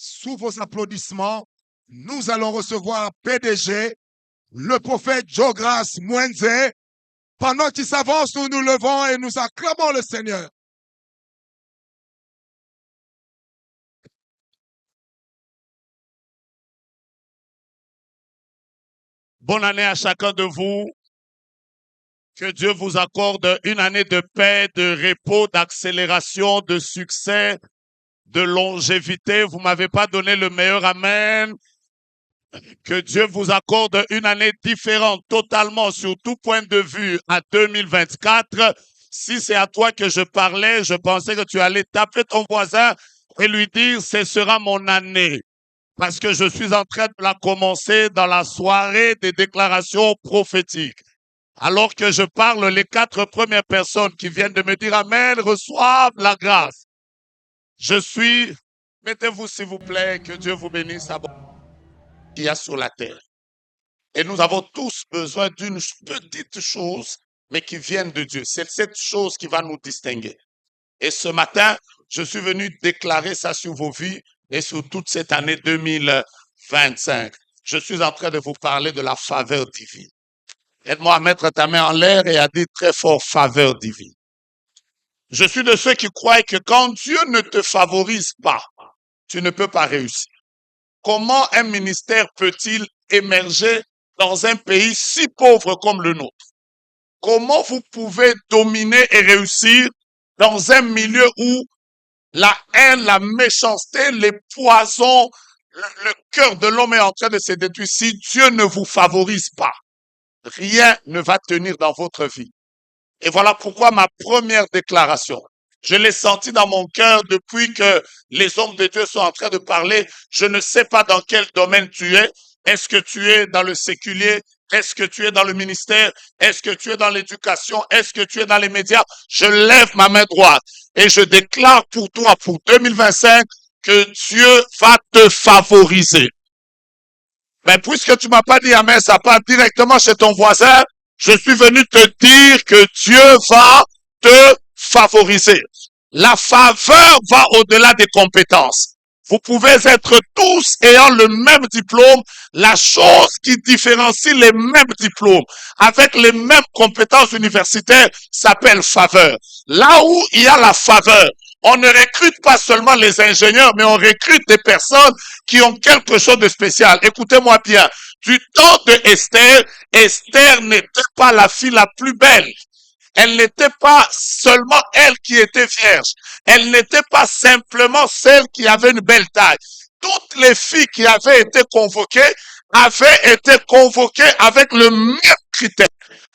Sous vos applaudissements, nous allons recevoir PDG, le prophète Jogras Mwenze. Pendant qu'il s'avance, nous nous levons et nous acclamons le Seigneur. Bonne année à chacun de vous. Que Dieu vous accorde une année de paix, de repos, d'accélération, de succès, de longévité. Vous m'avez pas donné le meilleur amen. Que Dieu vous accorde une année différente totalement sur tout point de vue à 2024. Si c'est à toi que je parlais, je pensais que tu allais taper ton voisin et lui dire, ce sera mon année. Parce que je suis en train de la commencer dans la soirée des déclarations prophétiques. Alors que je parle, les 4 premières personnes qui viennent de me dire Amen reçoivent la grâce. Mettez-vous s'il vous plaît, que Dieu vous bénisse à qu'il y a sur la terre. Et nous avons tous besoin d'une petite chose, mais qui vienne de Dieu. C'est cette chose qui va nous distinguer. Et ce matin, je suis venu déclarer ça sur vos vies et sur toute cette année 2025. Je suis en train de vous parler de la faveur divine. Aide-moi à mettre ta main en l'air et à dire très fort faveur divine. Je suis de ceux qui croient que quand Dieu ne te favorise pas, tu ne peux pas réussir. Comment un ministère peut-il émerger dans un pays si pauvre comme le nôtre? Comment vous pouvez dominer et réussir dans un milieu où la haine, la méchanceté, les poisons, le cœur de l'homme est en train de se détruire? Si Dieu ne vous favorise pas, rien ne va tenir dans votre vie. Et voilà pourquoi ma première déclaration, je l'ai senti dans mon cœur depuis que les hommes de Dieu sont en train de parler. Je ne sais pas dans quel domaine tu es. Est-ce que tu es dans le séculier? Est-ce que tu es dans le ministère? Est-ce que tu es dans l'éducation? Est-ce que tu es dans les médias? Je lève ma main droite et je déclare pour toi, pour 2025, que Dieu va te favoriser. Mais puisque tu m'as pas dit amen, ça part directement chez ton voisin, je suis venu te dire que Dieu va te favoriser. La faveur va au-delà des compétences. Vous pouvez être tous ayant le même diplôme. La chose qui différencie les mêmes diplômes avec les mêmes compétences universitaires s'appelle faveur. Là où il y a la faveur, on ne recrute pas seulement les ingénieurs, mais on recrute des personnes qui ont quelque chose de spécial. Écoutez-moi bien. Du temps de Esther, Esther n'était pas la fille la plus belle. Elle n'était pas seulement elle qui était vierge. Elle n'était pas simplement celle qui avait une belle taille. Toutes les filles qui avaient été convoquées avaient été convoquées avec le même critère.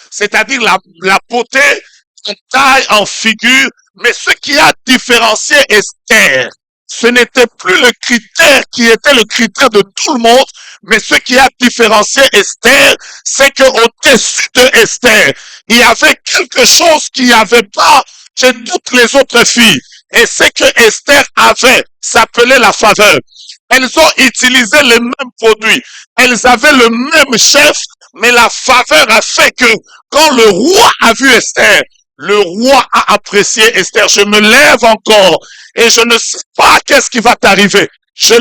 C'est-à-dire la beauté, en taille, en figure. Mais ce qui a différencié Esther, ce n'était plus le critère qui était le critère de tout le monde, mais ce qui a différencié Esther, c'est qu'au-dessus de Esther, il y avait quelque chose qu'il n'y avait pas chez toutes les autres filles. Et ce que Esther avait s'appelait la faveur. Elles ont utilisé les mêmes produits. Elles avaient le même chef, mais la faveur a fait que quand le roi a vu Esther, le roi a apprécié Esther. Je me lève encore et je ne sais pas qu'est-ce qui va t'arriver. Je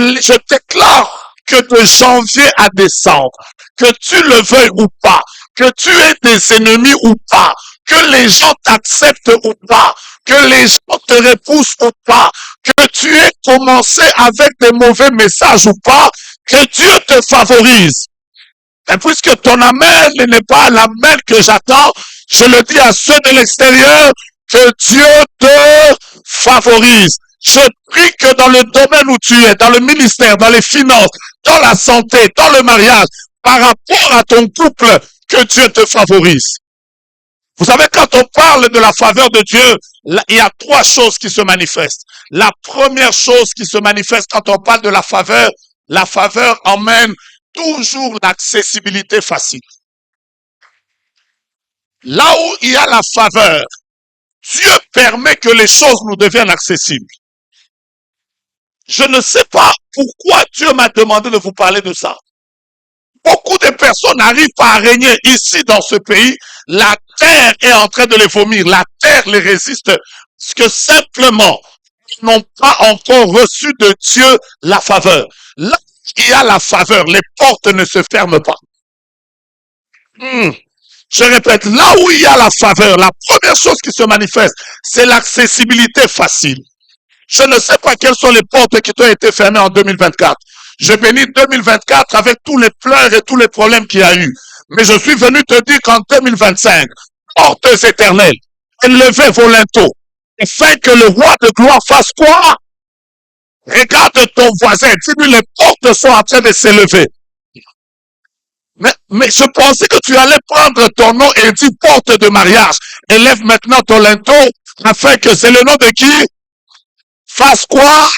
déclare que de janvier à décembre, que tu le veuilles ou pas, que tu aies des ennemis ou pas, que les gens t'acceptent ou pas, que les gens te repoussent ou pas, que tu aies commencé avec des mauvais messages ou pas, que Dieu te favorise. Et puisque ton amen n'est pas l'amen que j'attends, je le dis à ceux de l'extérieur, que Dieu te favorise. Je prie que dans le domaine où tu es, dans le ministère, dans les finances, dans la santé, dans le mariage, par rapport à ton couple, que Dieu te favorise. Vous savez, quand on parle de la faveur de Dieu, il y a 3 choses qui se manifestent. La première chose qui se manifeste quand on parle de la faveur emmène toujours l'accessibilité facile. Là où il y a la faveur, Dieu permet que les choses nous deviennent accessibles. Je ne sais pas pourquoi Dieu m'a demandé de vous parler de ça. Beaucoup de personnes n'arrivent pas à régner ici dans ce pays. La terre est en train de les vomir. La terre les résiste. Parce que simplement, n'ont pas encore reçu de Dieu la faveur. Là, il y a la faveur, les portes ne se ferment pas. Je répète, là où il y a la faveur, la première chose qui se manifeste, c'est l'accessibilité facile. Je ne sais pas quelles sont les portes qui t'ont été fermées en 2024. Je bénis 2024 avec tous les pleurs et tous les problèmes qu'il y a eu. Mais je suis venu te dire qu'en 2025, portes éternelles, élevez vos linteaux, afin que le roi de gloire fasse quoi? Regarde ton voisin, dis-lui les portes sont en train de s'élever. Mais je pensais que tu allais prendre ton nom et dire porte de mariage. Élève maintenant ton linteau, afin que c'est le nom de qui? Fasse quoi?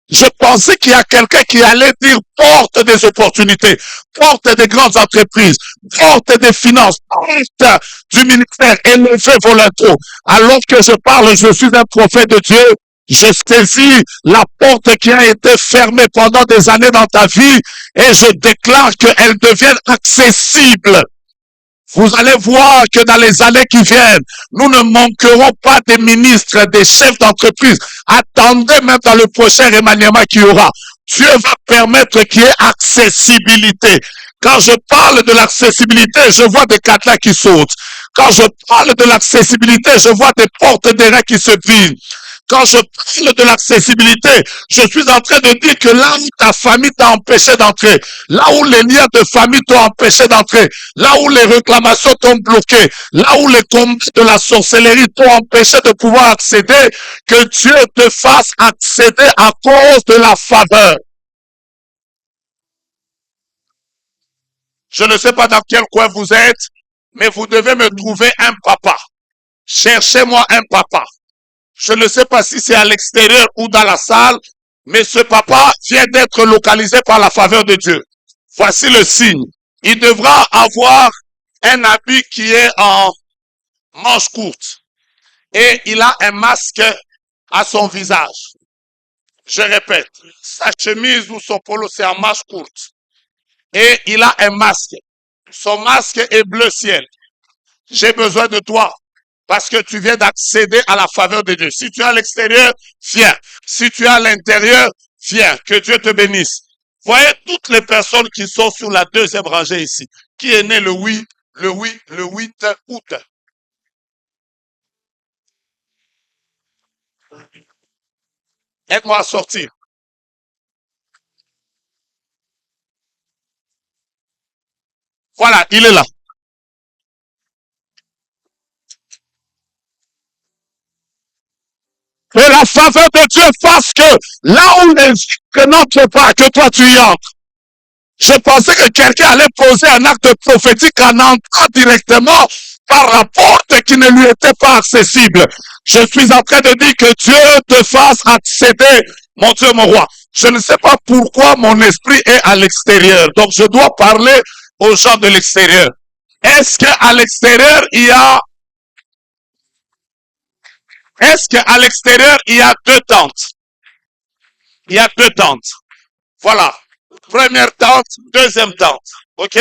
Je pensais qu'il y a quelqu'un qui allait dire porte des opportunités, porte des grandes entreprises, porte des finances, porte du ministère, élevez vos linteaux. Alors que je parle, je suis un prophète de Dieu, je saisis la porte qui a été fermée pendant des années dans ta vie et je déclare qu'elle devienne accessible. Vous allez voir que dans les années qui viennent, nous ne manquerons pas des ministres, des chefs d'entreprise. Attendez même dans le prochain remaniement qu'il y aura. Dieu va permettre qu'il y ait accessibilité. Quand je parle de l'accessibilité, je vois des cadenas qui sautent. Quand je parle de l'accessibilité, je vois des portes d'airain qui se vident. Quand je parle de l'accessibilité, je suis en train de dire que là où ta famille t'a empêché d'entrer, là où les liens de famille t'ont empêché d'entrer, là où les réclamations t'ont bloqué, là où les combats de la sorcellerie t'ont empêché de pouvoir accéder, que Dieu te fasse accéder à cause de la faveur. Je ne sais pas dans quel coin vous êtes, mais vous devez me trouver un papa. Cherchez-moi un papa. Je ne sais pas si c'est à l'extérieur ou dans la salle, mais ce papa vient d'être localisé par la faveur de Dieu. Voici le signe. Il devra avoir un habit qui est en manche courte et il a un masque à son visage. Je répète, sa chemise ou son polo, c'est en manche courte et il a un masque. Son masque est bleu ciel. J'ai besoin de toi. Parce que tu viens d'accéder à la faveur de Dieu. Si tu es à l'extérieur, viens. Si tu es à l'intérieur, viens. Que Dieu te bénisse. Voyez toutes les personnes qui sont sur la deuxième rangée ici. Qui est né le 8 août. Aide-moi à sortir. Voilà, il est là. Que la faveur de Dieu fasse que là où les que n'entrent pas, que toi tu y entres. Je pensais que quelqu'un allait poser un acte prophétique en entrant directement par la porte qui ne lui était pas accessible. Je suis en train de dire que Dieu te fasse accéder, mon Dieu, mon roi. Je ne sais pas pourquoi mon esprit est à l'extérieur. Donc je dois parler aux gens de l'extérieur. Est-ce qu'à l'extérieur, il y a deux tentes? Il y a deux tentes. Voilà. Première tente, deuxième tente. OK?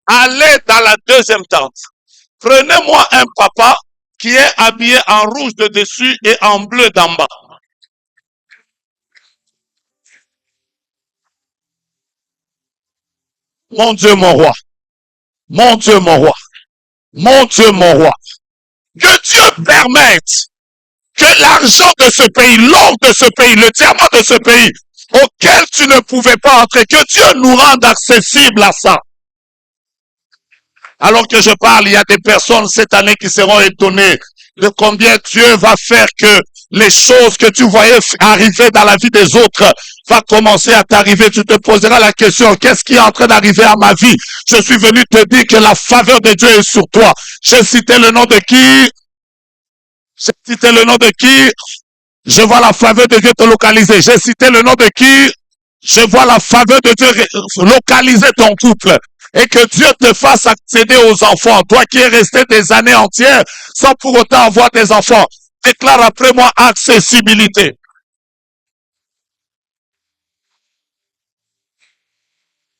Allez dans la deuxième tente. Prenez-moi un papa qui est habillé en rouge de dessus et en bleu d'en bas. Mon Dieu, mon roi. Mon Dieu, mon roi. Mon Dieu, mon roi. Que Dieu permette que l'argent de ce pays, l'or de ce pays, le diamant de ce pays, auquel tu ne pouvais pas entrer, que Dieu nous rende accessible à ça. Alors que je parle, il y a des personnes cette année qui seront étonnées de combien Dieu va faire que les choses que tu voyais arriver dans la vie des autres va commencer à t'arriver. Tu te poseras la question, qu'est-ce qui est en train d'arriver à ma vie? Je suis venu te dire que la faveur de Dieu est sur toi. J'ai cité le nom de qui? J'ai cité le nom de qui? Je vois la faveur de Dieu te localiser. J'ai cité le nom de qui? Je vois la faveur de Dieu localiser ton couple. Et que Dieu te fasse accéder aux enfants. Toi qui es resté des années entières sans pour autant avoir des enfants. Déclare après moi accessibilité.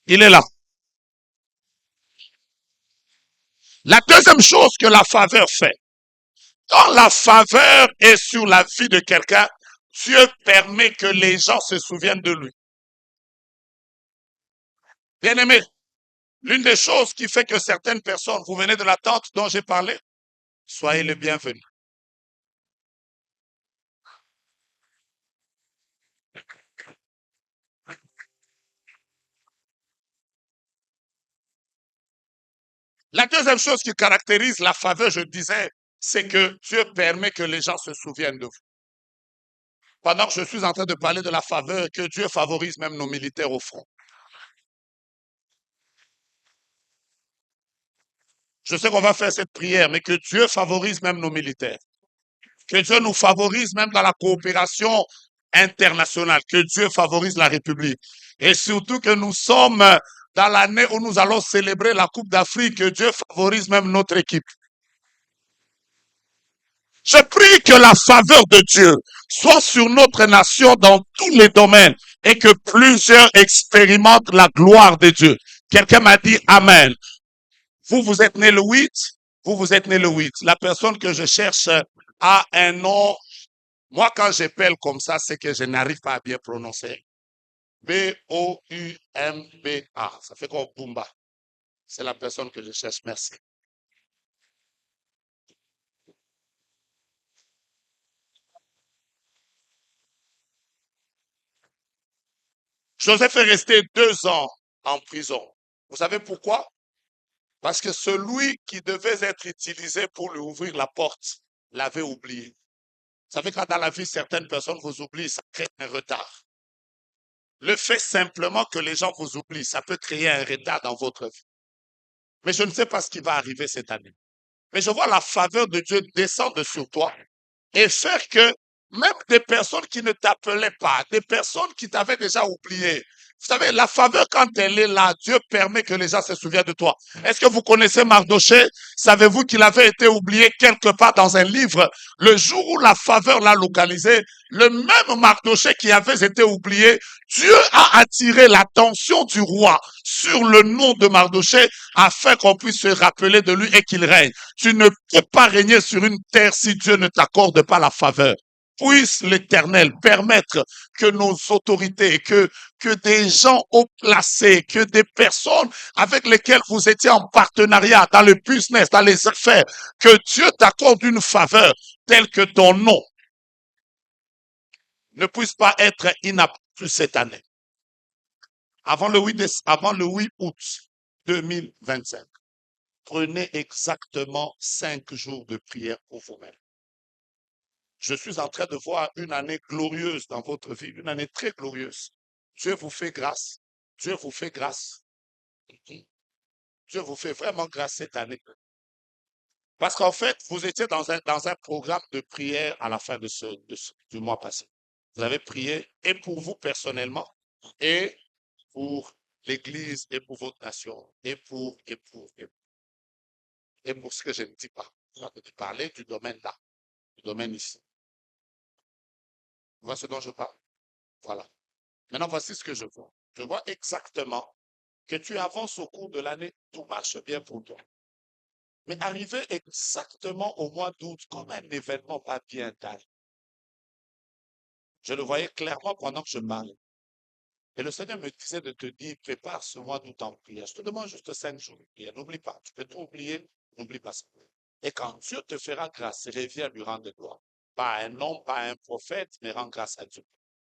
Il est là. La deuxième chose que la faveur fait. Quand la faveur est sur la vie de quelqu'un, Dieu permet que les gens se souviennent de lui. Bien-aimé, l'une des choses qui fait que certaines personnes, vous venez de la tente dont j'ai parlé, soyez les bienvenus. La deuxième chose qui caractérise la faveur, je disais, c'est que Dieu permet que les gens se souviennent de vous. Pendant que je suis en train de parler de la faveur, que Dieu favorise même nos militaires au front. Je sais qu'on va faire cette prière, mais que Dieu favorise même nos militaires. Que Dieu nous favorise même dans la coopération internationale. Que Dieu favorise la République. Et surtout que nous sommes dans l'année où nous allons célébrer la Coupe d'Afrique. Que Dieu favorise même notre équipe. Je prie que la faveur de Dieu soit sur notre nation dans tous les domaines et que plusieurs expérimentent la gloire de Dieu. Quelqu'un m'a dit Amen. Vous êtes né le 8, vous êtes né le 8. La personne que je cherche a un nom. Moi, quand j'appelle comme ça, c'est que je n'arrive pas à bien prononcer. B-O-U-M-B-A. Ça fait comme Bumba. C'est la personne que je cherche. Merci. Joseph est resté 2 ans en prison. Vous savez pourquoi? Parce que celui qui devait être utilisé pour lui ouvrir la porte l'avait oublié. Vous savez, quand dans la vie, certaines personnes vous oublient, ça crée un retard. Le fait simplement que les gens vous oublient, ça peut créer un retard dans votre vie. Mais je ne sais pas ce qui va arriver cette année. Mais je vois la faveur de Dieu descendre sur toi et faire que même des personnes qui ne t'appelaient pas, des personnes qui t'avaient déjà oublié, vous savez, la faveur, quand elle est là, Dieu permet que les gens se souviennent de toi. Est-ce que vous connaissez Mardoché? Savez-vous qu'il avait été oublié quelque part dans un livre? Le jour où la faveur l'a localisé, le même Mardoché qui avait été oublié, Dieu a attiré l'attention du roi sur le nom de Mardoché afin qu'on puisse se rappeler de lui et qu'il règne. Tu ne peux pas régner sur une terre si Dieu ne t'accorde pas la faveur. Puisse l'Éternel permettre que nos autorités, que des gens haut placés, que des personnes avec lesquelles vous étiez en partenariat dans le business, dans les affaires, que Dieu t'accorde une faveur telle que ton nom ne puisse pas être inapte cette année. Avant le 8 août 2025, prenez exactement 5 jours de prière pour vous-même. Je suis en train de voir une année glorieuse dans votre vie, une année très glorieuse. Dieu vous fait grâce. Dieu vous fait grâce. Dieu vous fait vraiment grâce cette année. Parce qu'en fait, vous étiez dans un programme de prière à la fin du mois passé. Vous avez prié et pour vous personnellement, et pour l'Église, et pour votre nation, et pour ce que je ne dis pas. Je vais parler du domaine là, du domaine ici. Vous voyez ce dont je parle? Voilà. Maintenant, voici ce que je vois. Je vois exactement que tu avances au cours de l'année, tout marche bien pour toi. Mais arrivé exactement au mois d'août, comme un événement pas bien taille, je le voyais clairement pendant que je parlais. Et le Seigneur me disait de te dire, prépare ce mois d'août en prière. Je te demande juste 5 jours de prière. N'oublie pas, tu peux tout oublier, n'oublie pas ça. Et quand Dieu te fera grâce, reviens lui rendre gloire. Pas à un homme, pas à un prophète, mais rends grâce à Dieu.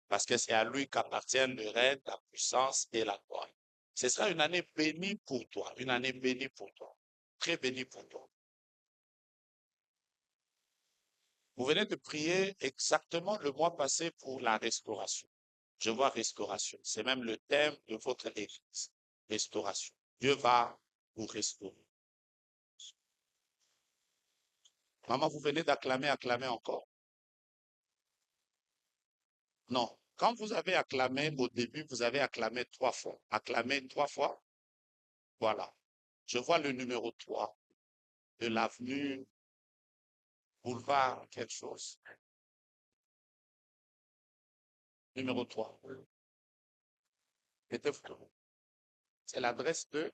Parce que c'est à lui qu'appartiennent le règne, la puissance et la gloire. Ce sera une année bénie pour toi, une année bénie pour toi, très bénie pour toi. Vous venez de prier exactement le mois passé pour la restauration. Je vois restauration. C'est même le thème de votre église. Restauration. Dieu va vous restaurer. Maman, vous venez d'acclamer, acclamer encore. Non. Quand vous avez acclamé au début, vous avez acclamé 3 fois. Acclamé 3 fois. Voilà. Je vois le numéro 3 de l'avenue Boulevard quelque chose. Numéro 3. Mettez-vous. C'est l'adresse de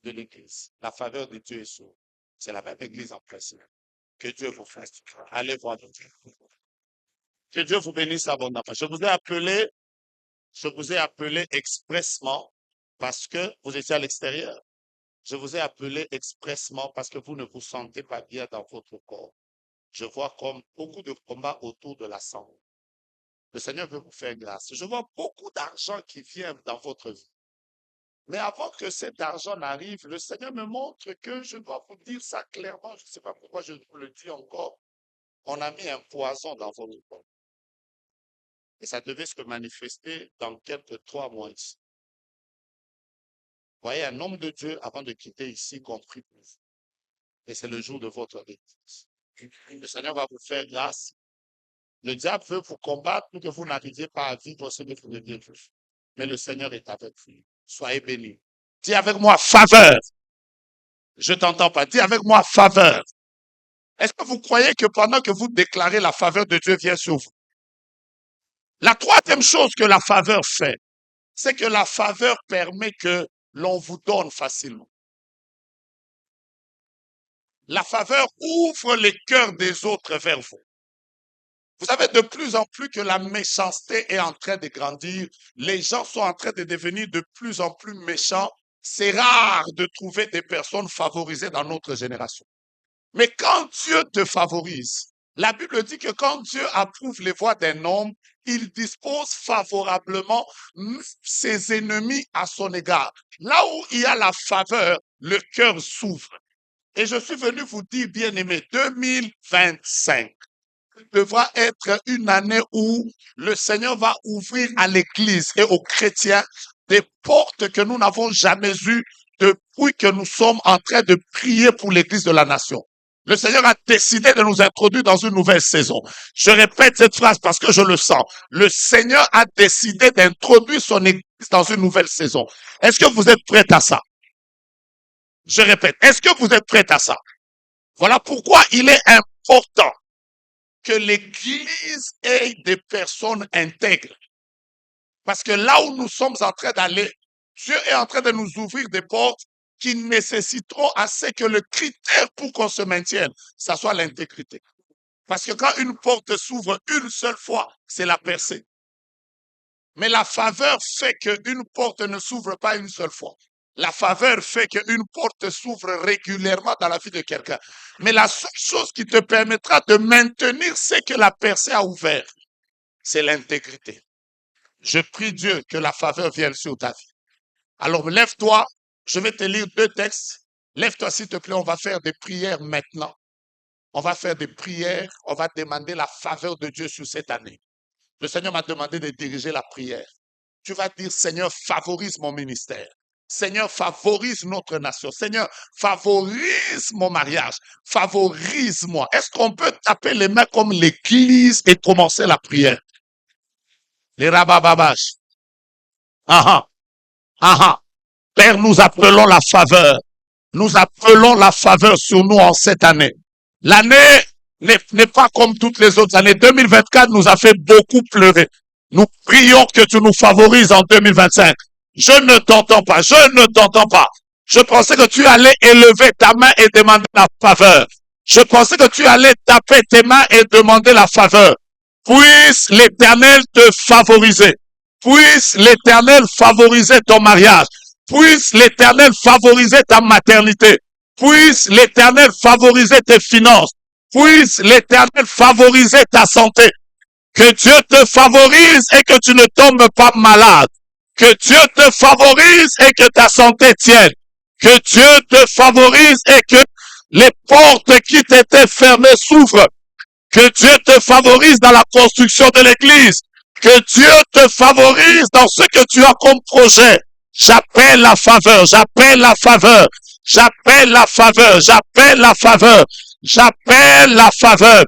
l'église. La faveur de Dieu est sur vous. C'est la même église en principe. Que Dieu vous fasse. Allez voir Dieu. Que Dieu vous bénisse abondamment. Je vous ai appelé expressement parce que vous étiez à l'extérieur. Je vous ai appelé expressement parce que vous ne vous sentez pas bien dans votre corps. Je vois comme beaucoup de combats autour de la santé. Le Seigneur veut vous faire grâce. Je vois beaucoup d'argent qui vient dans votre vie. Mais avant que cet argent n'arrive, le Seigneur me montre que je dois vous dire ça clairement. Je ne sais pas pourquoi je vous le dis encore. On a mis un poison dans votre corps. Et ça devait se manifester dans quelques 3 mois ici. Vous voyez, un homme de Dieu, avant de quitter ici, compris pour vous. Et c'est le jour de votre réponse. Le Seigneur va vous faire grâce. Le diable veut vous combattre pour que vous n'arriviez pas à vivre ce que vous deviez vivre. Mais le Seigneur est avec vous. Soyez bénis. Dis avec moi faveur. Je t'entends pas. Dis avec moi faveur. Est-ce que vous croyez que pendant que vous déclarez la faveur de Dieu vient sur vous? La troisième chose que la faveur fait, c'est que la faveur permet que l'on vous donne facilement. La faveur ouvre les cœurs des autres vers vous. Vous savez, de plus en plus que la méchanceté est en train de grandir, les gens sont en train de devenir de plus en plus méchants. C'est rare de trouver des personnes favorisées dans notre génération. Mais quand Dieu te favorise, la Bible dit que quand Dieu approuve les voies d'un homme, il dispose favorablement ses ennemis à son égard. Là où il y a la faveur, le cœur s'ouvre. Et je suis venu vous dire, bien-aimés, 2025 devra être une année où le Seigneur va ouvrir à l'Église et aux chrétiens des portes que nous n'avons jamais eues depuis que nous sommes en train de prier pour l'Église de la nation. Le Seigneur a décidé de nous introduire dans une nouvelle saison. Je répète cette phrase parce que je le sens. Le Seigneur a décidé d'introduire son Église dans une nouvelle saison. Est-ce que vous êtes prêts à ça? Je répète, est-ce que vous êtes prêts à ça? Voilà pourquoi il est important que l'Église ait des personnes intègres. Parce que là où nous sommes en train d'aller, Dieu est en train de nous ouvrir des portes qui nécessiteront assez que le critère pour qu'on se maintienne, ça soit l'intégrité. Parce que quand une porte s'ouvre une seule fois, c'est la percée. Mais la faveur fait qu'une porte ne s'ouvre pas une seule fois. La faveur fait qu'une porte s'ouvre régulièrement dans la vie de quelqu'un. Mais la seule chose qui te permettra de maintenir ce que la percée a ouvert, c'est l'intégrité. Je prie Dieu que la faveur vienne sur ta vie. Alors lève-toi, je vais te lire 2 textes. Lève-toi s'il te plaît, on va faire des prières maintenant. On va faire des prières, on va demander la faveur de Dieu sur cette année. Le Seigneur m'a demandé de diriger la prière. Tu vas dire, Seigneur, favorise mon ministère. Seigneur, favorise notre nation. Seigneur, favorise mon mariage. Favorise-moi. Est-ce qu'on peut taper les mains comme l'Église et commencer la prière? Les rabababash. Ah ah. Père, nous appelons la faveur. Nous appelons la faveur sur nous en cette année. L'année n'est pas comme toutes les autres années. 2024 nous a fait beaucoup pleurer. Nous prions que tu nous favorises en 2025. Je ne t'entends pas, je ne t'entends pas. Je pensais que tu allais élever ta main et demander la faveur. Je pensais que tu allais taper tes mains et demander la faveur. Puisse l'Éternel te favoriser. Puisse l'Éternel favoriser ton mariage. Puisse l'Éternel favoriser ta maternité. Puisse l'Éternel favoriser tes finances. Puisse l'Éternel favoriser ta santé. Que Dieu te favorise et que tu ne tombes pas malade. Que Dieu te favorise et que ta santé tienne. Que Dieu te favorise et que les portes qui t'étaient fermées s'ouvrent. Que Dieu te favorise dans la construction de l'Église. Que Dieu te favorise dans ce que tu as comme projet. J'appelle la faveur, j'appelle la faveur, j'appelle la faveur, j'appelle la faveur, j'appelle la faveur,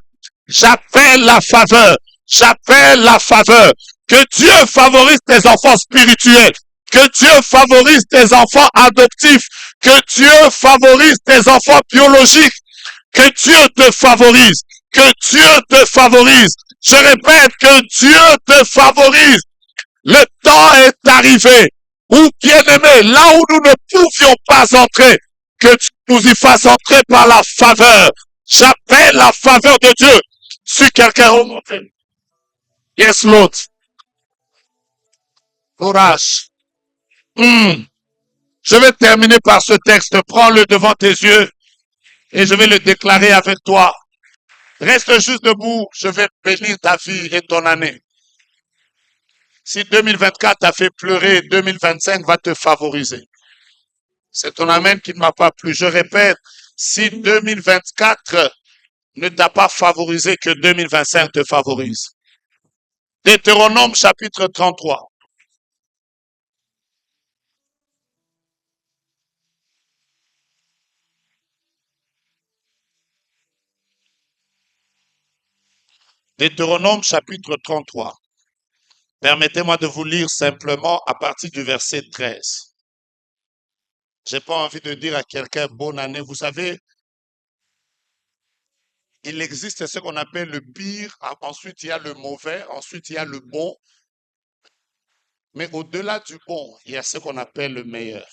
j'appelle la faveur, j'appelle la faveur. Que Dieu favorise tes enfants spirituels, que Dieu favorise tes enfants adoptifs, que Dieu favorise tes enfants biologiques, que Dieu te favorise, que Dieu te favorise. Je répète, que Dieu te favorise. Le temps est arrivé où, bien-aimé, là où nous ne pouvions pas entrer, que tu nous y fasses entrer par la faveur. J'appelle la faveur de Dieu sur quelqu'un remonté. Yes, l'autre. Courage. Je vais terminer par ce texte. Prends-le devant tes yeux et je vais le déclarer avec toi. Reste juste debout. Je vais bénir ta vie et ton année. Si 2024 t'a fait pleurer, 2025 va te favoriser. C'est ton amen qui ne m'a pas plu. Je répète, si 2024 ne t'a pas favorisé, que 2025 te favorise. Deutéronome chapitre 33. Deutéronome chapitre 33. Permettez-moi de vous lire simplement à partir du verset 13. J'ai pas envie de dire à quelqu'un bonne année. Vous savez, il existe ce qu'on appelle le pire, ensuite il y a le mauvais, ensuite il y a le bon. Mais au-delà du bon, il y a ce qu'on appelle le meilleur.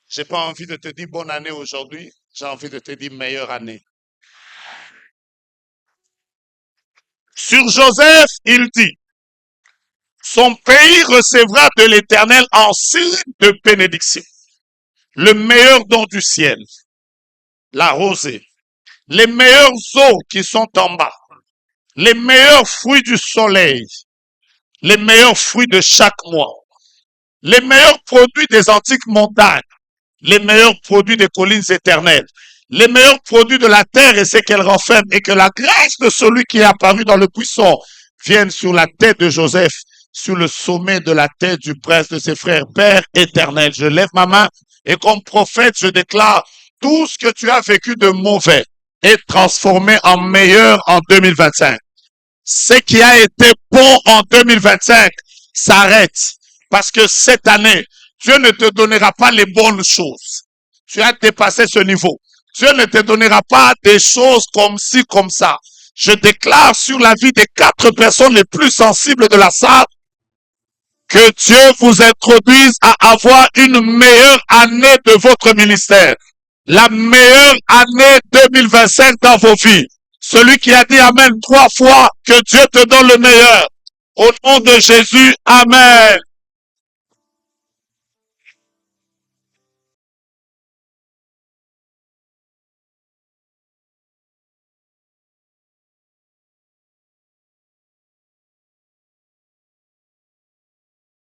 J'ai pas envie de te dire bonne année aujourd'hui, j'ai envie de te dire meilleure année. Sur Joseph, il dit, son pays recevra de l'Éternel en signe de bénédiction le meilleur don du ciel, la rosée, les meilleures eaux qui sont en bas, les meilleurs fruits du soleil, les meilleurs fruits de chaque mois, les meilleurs produits des antiques montagnes, les meilleurs produits des collines éternelles, les meilleurs produits de la terre et ce qu'elle renferme, et que la grâce de celui qui est apparu dans le buisson vienne sur la tête de Joseph, sur le sommet de la tête du prince de ses frères. Père éternel, je lève ma main et comme prophète, je déclare tout ce que tu as vécu de mauvais est transformé en meilleur en 2025. Ce qui a été bon en 2025 s'arrête parce que cette année, Dieu ne te donnera pas les bonnes choses. Tu as dépassé ce niveau. Dieu ne te donnera pas des choses comme ci, comme ça. Je déclare sur la vie des 4 personnes les plus sensibles de la salle que Dieu vous introduise à avoir une meilleure année de votre ministère. La meilleure année 2025 dans vos vies. Celui qui a dit Amen 3 fois, que Dieu te donne le meilleur. Au nom de Jésus, Amen.